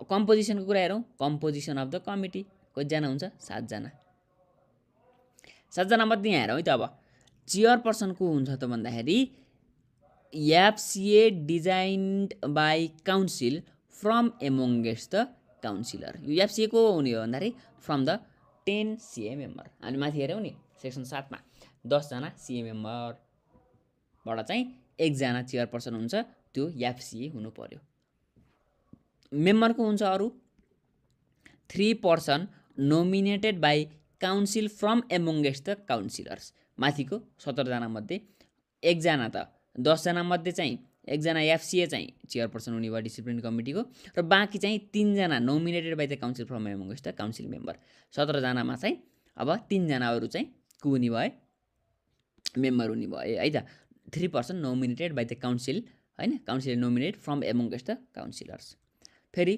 कम्पोजिसनको कुरा हेरौँ, composition of the committee कतिजना हुन्छ 7 जना। 7 जना मध्ये यहाँ हेरौँ है त अब चेयरपर्सन को हुन्छ त भन्दाखेरि FCA designed by council from amongst the councillor. यो एफसीए को हुने हो भन्दाखेरि फ्रम द 10 सीए मेम्बर। हामी माथि हेऱ्यौँ नि सेक्सन 7 मा 10 जना सीए मेम्बरबाट चाहिँ 1 जना चेयरपर्सन हुन्छ, त्यो एफसीए हुनु पर्यो। मेम्बरको हुन्छ अरु 3 person nominated by council from amongst the councillors. माथिको 17 जना मध्ये 1 जना त 10 जना मध्ये चाहिँ 1 जना एफसीए चाहिँ चेयरपर्सन हुने भयो डिसिप्लिन कमिटीको, र बाँकी चाहिँ 3 जना nominated by the council from amongst the council member. 17 जनामा चाहिँ अब 3 जना अरु चाहिँ को हुने भयो मेम्बर हुने भयो है त। 3 person nominated by the council हैन, council nominate from amongst the councillors. फेरि